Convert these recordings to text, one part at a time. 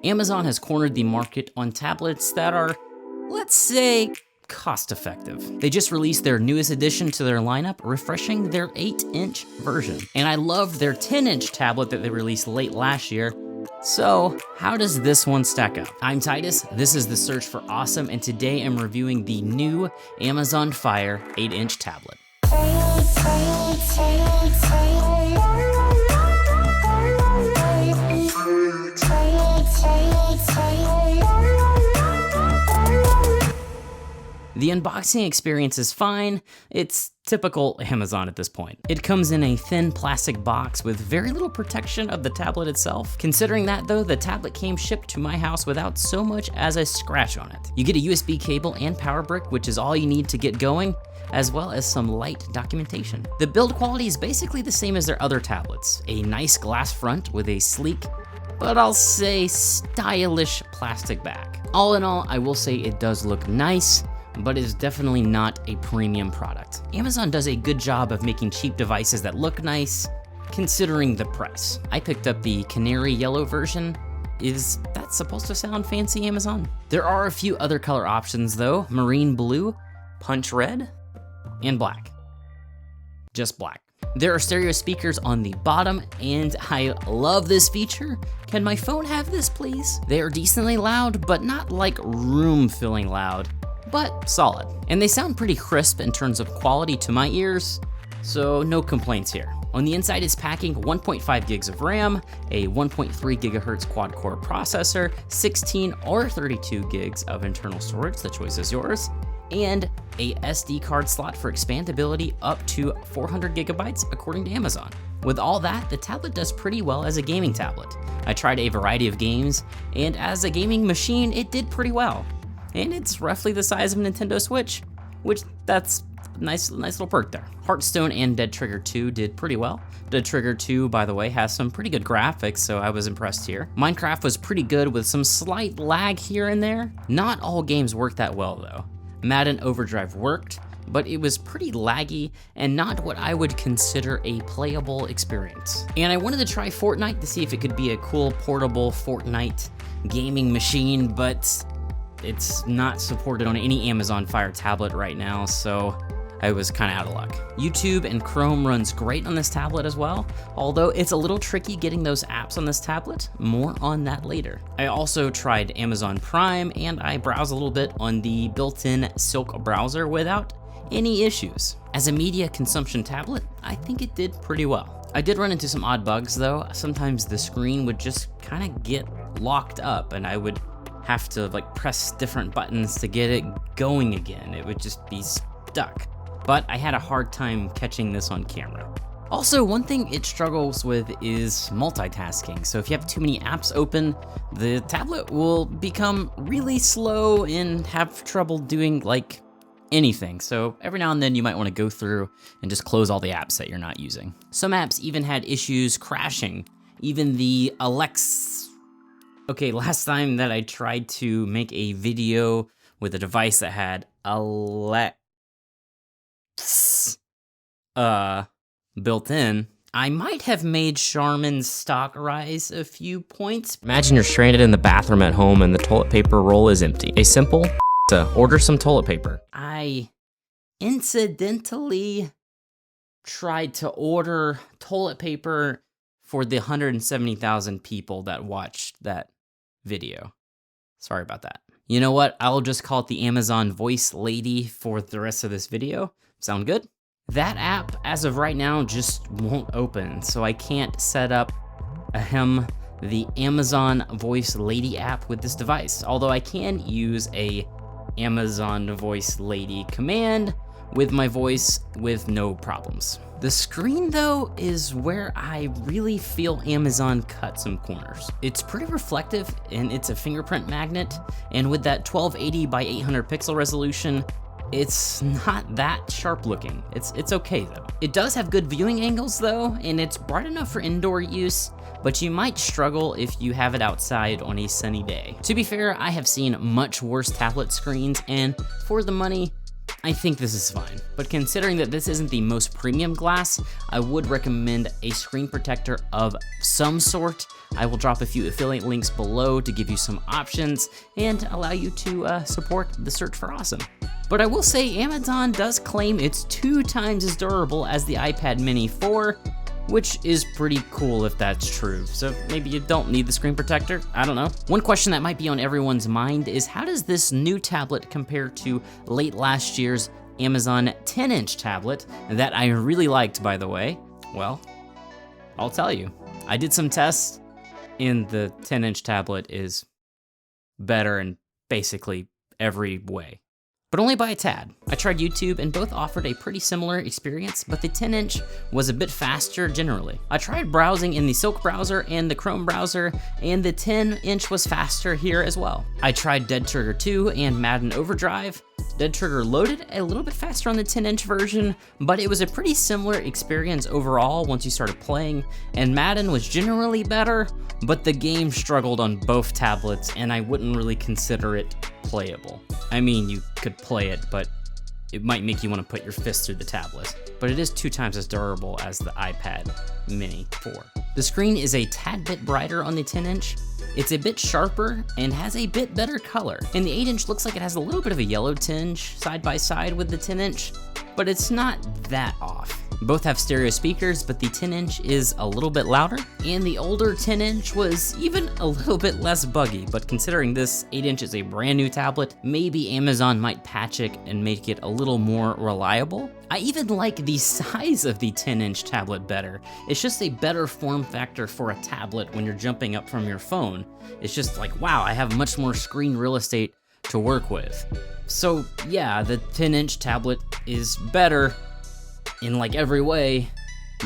Amazon has cornered the market on tablets that are, let's say, cost-effective. They just released their newest addition to their lineup, refreshing their 8-inch version. And I loved their 10-inch tablet that they released late last year. So, how does this one stack up? I'm Titus, this is The Search for Awesome, and today I'm reviewing the new Amazon Fire 8-inch tablet. The unboxing experience is fine. It's typical Amazon at this point. It comes in a thin plastic box with very little protection of the tablet itself. Considering that though, the tablet came shipped to my house without so much as a scratch on it. You get a USB cable and power brick, which is all you need to get going, as well as some light documentation. The build quality is basically the same as their other tablets. A nice glass front with a sleek, but I'll say stylish plastic back. All in all, I will say it does look nice, but is definitely not a premium product. Amazon does a good job of making cheap devices that look nice, considering the price. I picked up the canary yellow version. Is that supposed to sound fancy, Amazon? There are a few other color options though: marine blue, punch red, and black. Just black. There are stereo speakers on the bottom, and I love this feature. Can my phone have this, please? They are decently loud, but not like room-filling loud, but solid. And they sound pretty crisp in terms of quality to my ears, so no complaints here. On the inside, it's packing 1.5 gigs of RAM, a 1.3 gigahertz quad-core processor, 16 or 32 gigs of internal storage, the choice is yours, and a SD card slot for expandability up to 400 gigabytes, according to Amazon. With all that, the tablet does pretty well as a gaming tablet. I tried a variety of games, and as a gaming machine, it did pretty well. And it's roughly the size of a Nintendo Switch, which that's a nice little perk there. Hearthstone and Dead Trigger 2 did pretty well. Dead Trigger 2, by the way, has some pretty good graphics, so I was impressed here. Minecraft was pretty good with some slight lag here and there. Not all games work that well though. Madden Overdrive worked, but it was pretty laggy and not what I would consider a playable experience. And I wanted to try Fortnite to see if it could be a cool portable Fortnite gaming machine, but it's not supported on any Amazon Fire tablet right now, so I was kind of out of luck. YouTube and Chrome runs great on this tablet as well, although it's a little tricky getting those apps on this tablet. More on that later. I also tried Amazon Prime, and I browsed a little bit on the built-in Silk browser without any issues. As a media consumption tablet, I think it did pretty well. I did run into some odd bugs though. Sometimes the screen would just kind of get locked up, and I would have to press different buttons to get it going again. It would just be stuck. But I had a hard time catching this on camera. Also, one thing it struggles with is multitasking. So if you have too many apps open, the tablet will become really slow and have trouble doing anything. So every now and then you might want to go through and just close all the apps that you're not using. Some apps even had issues crashing. Even the Okay, last time that I tried to make a video with a device that had built in, I might have made Charmin's stock rise a few points. Imagine you're stranded in the bathroom at home and the toilet paper roll is empty. A simple to order some toilet paper. I incidentally tried to order toilet paper for the 170,000 people that watched that video. Sorry about that. You know what? I'll just call it the Amazon Voice Lady for the rest of this video. Sound good? That app, as of right now, just won't open, so I can't set up the Amazon Voice Lady app with this device, although I can use a Amazon Voice Lady command with my voice with no problems. The screen though is where I really feel Amazon cut some corners. It's pretty reflective and it's a fingerprint magnet, and with that 1280 by 800 pixel resolution, it's not that sharp looking. It's okay though. It does have good viewing angles though, and it's bright enough for indoor use, but you might struggle if you have it outside on a sunny day. To be fair, I have seen much worse tablet screens, and for the money, I think this is fine. But considering that this isn't the most premium glass, I would recommend a screen protector of some sort. I will drop a few affiliate links below to give you some options and allow you to support the search for awesome. But I will say Amazon does claim it's 2 times as durable as the iPad mini 4, which is pretty cool if that's true. So maybe you don't need the screen protector, I don't know. One question that might be on everyone's mind is how does this new tablet compare to late last year's Amazon 10-inch tablet that I really liked, by the way? Well, I'll tell you. I did some tests and the 10-inch tablet is better in basically every way, but only by a tad. I tried YouTube and both offered a pretty similar experience, but the 10-inch was a bit faster generally. I tried browsing in the Silk browser and the Chrome browser, and the 10-inch was faster here as well. I tried Dead Trigger 2 and Madden Overdrive. Dead Trigger loaded a little bit faster on the 10-inch version, but it was a pretty similar experience overall once you started playing, and Madden was generally better, but the game struggled on both tablets, and I wouldn't really consider it playable. I mean, you could play it, but it might make you want to put your fist through the tablet. But it is 2 times as durable as the iPad mini 4. The screen is a tad bit brighter on the 10-inch. It's a bit sharper and has a bit better color. And the 8-inch looks like it has a little bit of a yellow tinge side by side with the 10-inch, but it's not that off. Both have stereo speakers, but the 10-inch is a little bit louder, and the older 10-inch was even a little bit less buggy, but considering this 8-inch is a brand new tablet, maybe Amazon might patch it and make it a little more reliable. I even like the size of the 10-inch tablet better. It's just a better form factor for a tablet when you're jumping up from your phone. It's just like, wow, I have much more screen real estate to work with. So yeah, the 10-inch tablet is better in like every way,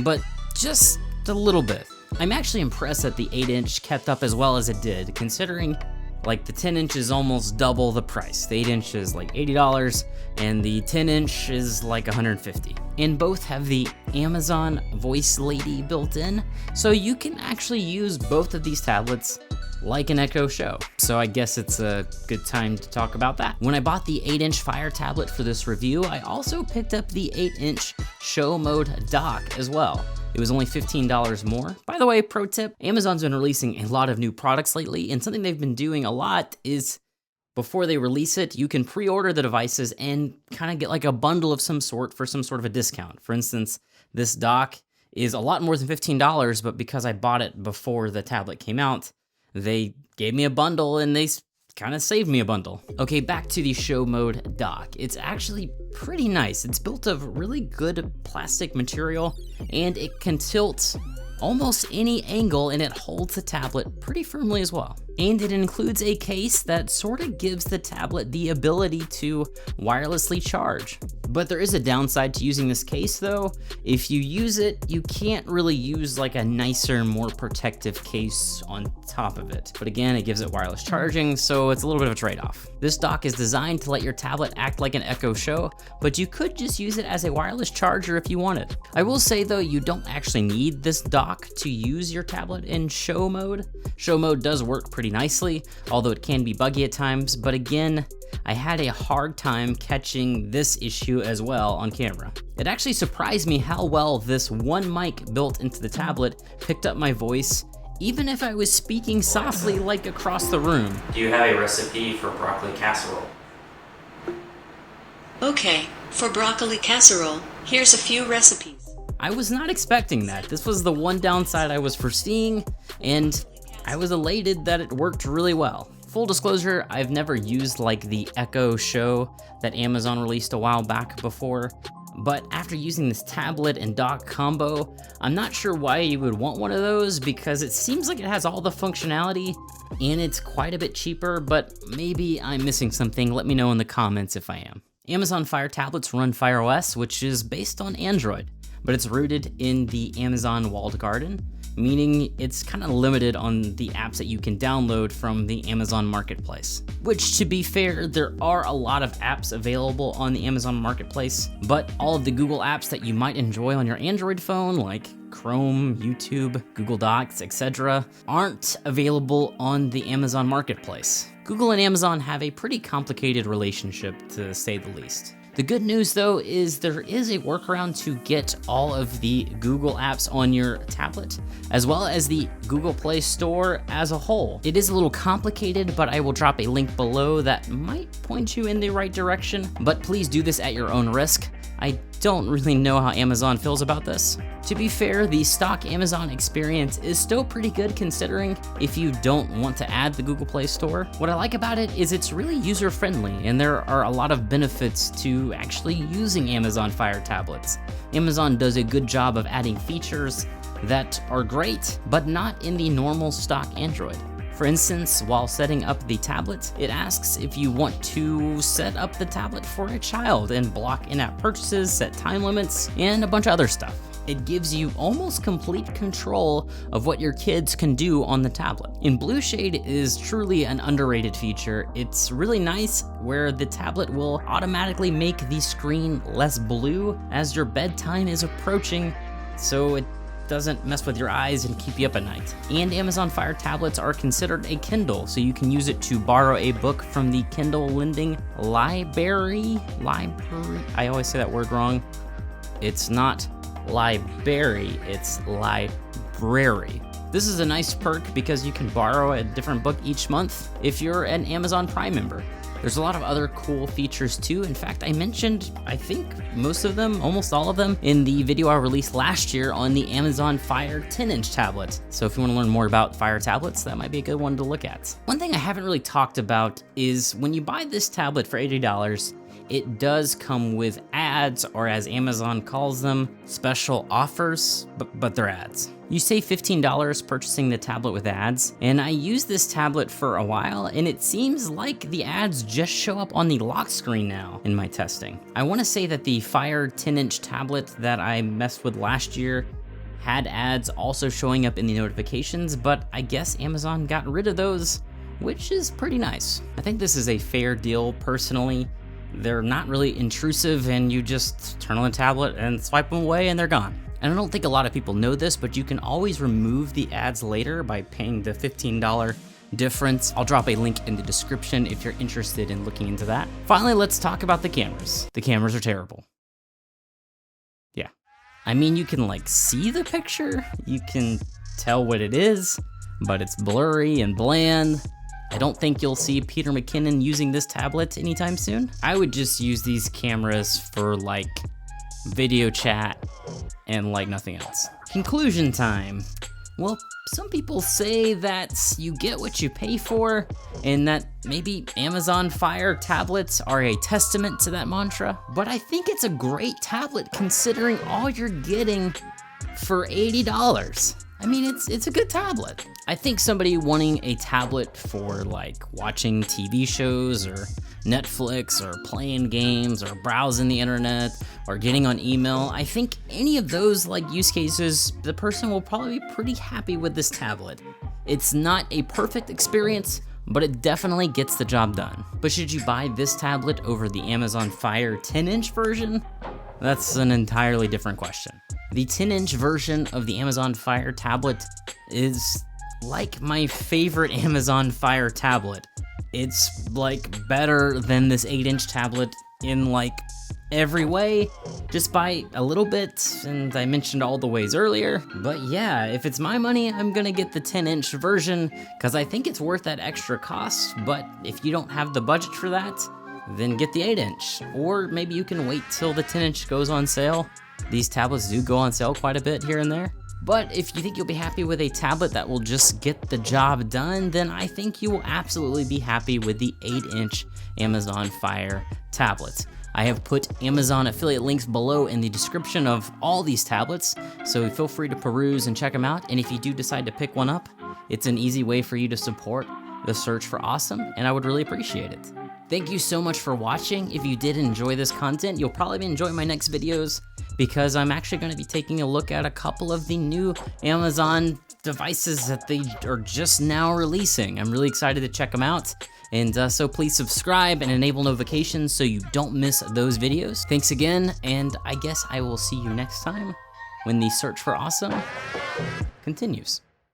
but just a little bit. I'm actually impressed that the 8-inch kept up as well as it did, considering like the 10-inch is almost double the price. The 8-inch is like $80 and the 10-inch is like $150. And both have the Amazon Voice Lady built in, so you can actually use both of these tablets like an Echo Show. So I guess it's a good time to talk about that. When I bought the 8-inch Fire tablet for this review, I also picked up the 8-inch Show Mode dock as well. It was only $15 more. By the way, pro tip, Amazon's been releasing a lot of new products lately, and something they've been doing a lot is before they release it, you can pre-order the devices and kind of get like a bundle of some sort for some sort of a discount. For instance, this dock is a lot more than $15, but because I bought it before the tablet came out, they gave me a bundle and they kind of saved me a bundle. Okay, back to the Show Mode dock. It's actually pretty nice. It's built of really good plastic material and it can tilt almost any angle and it holds the tablet pretty firmly as well. And it includes a case that sort of gives the tablet the ability to wirelessly charge. But there is a downside to using this case though. If you use it, you can't really use like a nicer, more protective case on top of it. But again, it gives it wireless charging, so it's a little bit of a trade-off. This dock is designed to let your tablet act like an Echo Show, but you could just use it as a wireless charger if you wanted. I will say though, you don't actually need this dock to use your tablet in Show Mode. Show Mode does work pretty nicely, although it can be buggy at times, but again, I had a hard time catching this issue as well on camera. It actually surprised me how well this one mic built into the tablet picked up my voice, even if I was speaking softly like across the room. Do you have a recipe for broccoli casserole? Okay, for broccoli casserole, here's a few recipes. I was not expecting that. This was the one downside I was foreseeing, and I was elated that it worked really well. Full disclosure, I've never used like the Echo Show that Amazon released a while back before, but after using this tablet and dock combo, I'm not sure why you would want one of those because it seems like it has all the functionality and it's quite a bit cheaper, but maybe I'm missing something. Let me know in the comments if I am. Amazon Fire tablets run Fire OS, which is based on Android, but it's rooted in the Amazon walled garden, meaning it's kind of limited on the apps that you can download from the Amazon Marketplace. Which, to be fair, there are a lot of apps available on the Amazon Marketplace, but all of the Google apps that you might enjoy on your Android phone, like Chrome, YouTube, Google Docs, etc., aren't available on the Amazon Marketplace. Google and Amazon have a pretty complicated relationship, to say the least. The good news though is there is a workaround to get all of the Google apps on your tablet, as well as the Google Play Store as a whole. It is a little complicated, but I will drop a link below that might point you in the right direction, but please do this at your own risk. I don't really know how Amazon feels about this. To be fair, the stock Amazon experience is still pretty good considering if you don't want to add the Google Play Store. What I like about it is it's really user-friendly, and there are a lot of benefits to actually using Amazon Fire tablets. Amazon does a good job of adding features that are great, but not in the normal stock Android. For instance, while setting up the tablet, it asks if you want to set up the tablet for a child and block in-app purchases, set time limits, and a bunch of other stuff. It gives you almost complete control of what your kids can do on the tablet. And Blue Shade is truly an underrated feature. It's really nice where the tablet will automatically make the screen less blue as your bedtime is approaching, so it doesn't mess with your eyes and keep you up at night. And Amazon Fire tablets are considered a Kindle, so you can use it to borrow a book from the Kindle Library. I always say that word wrong. It's not library, it's library. This is a nice perk because you can borrow a different book each month if you're an Amazon Prime member. There's a lot of other cool features too. In fact, I mentioned, I think, most of them, almost all of them, in the video I released last year on the Amazon Fire 10-inch tablet. So if you want to learn more about Fire tablets, that might be a good one to look at. One thing I haven't really talked about is when you buy this tablet for $80, it does come with ads, or as Amazon calls them, special offers, but they're ads. You save $15 purchasing the tablet with ads, and I used this tablet for a while, and it seems like the ads just show up on the lock screen now in my testing. I want to say that the Fire 10-inch tablet that I messed with last year had ads also showing up in the notifications, but I guess Amazon got rid of those, which is pretty nice. I think this is a fair deal personally. They're not really intrusive, and you just turn on the tablet and swipe them away and they're gone. And I don't think a lot of people know this, but you can always remove the ads later by paying the $15 difference. I'll drop a link in the description if you're interested in looking into that. Finally, let's talk about the cameras. The cameras are terrible. Yeah. I mean, you can like see the picture, you can tell what it is, but it's blurry and bland. I don't think you'll see Peter McKinnon using this tablet anytime soon. I would just use these cameras for like video chat and like nothing else. Conclusion time. Well, some people say that you get what you pay for, and that maybe Amazon Fire tablets are a testament to that mantra, but I think it's a great tablet considering all you're getting for $80. I mean, it's a good tablet. I think somebody wanting a tablet for like watching TV shows or Netflix or playing games or browsing the internet or getting on email, I think any of those like use cases, the person will probably be pretty happy with this tablet. It's not a perfect experience, but it definitely gets the job done. But should you buy this tablet over the Amazon Fire 10-inch version? That's an entirely different question. The 10-inch version of the Amazon Fire tablet is like my favorite Amazon Fire tablet. It's like better than this 8-inch tablet in like every way, just by a little bit, and I mentioned all the ways earlier. But yeah, if it's my money, I'm gonna get the 10-inch version because I think it's worth that extra cost. But if you don't have the budget for that, then get the 8-inch, or maybe you can wait till the 10-inch goes on sale. These tablets do go on sale quite a bit here and there. But if you think you'll be happy with a tablet that will just get the job done, then I think you will absolutely be happy with the 8-inch Amazon Fire tablet. I have put Amazon affiliate links below in the description of all these tablets, so feel free to peruse and check them out. And if you do decide to pick one up, it's an easy way for you to support the search for awesome, and I would really appreciate it. Thank you so much for watching. If you did enjoy this content, you'll probably be enjoying my next videos because I'm actually going to be taking a look at a couple of the new Amazon devices that they are just now releasing. I'm really excited to check them out. And so please subscribe and enable notifications so you don't miss those videos. Thanks again, and I guess I will see you next time when the search for awesome continues.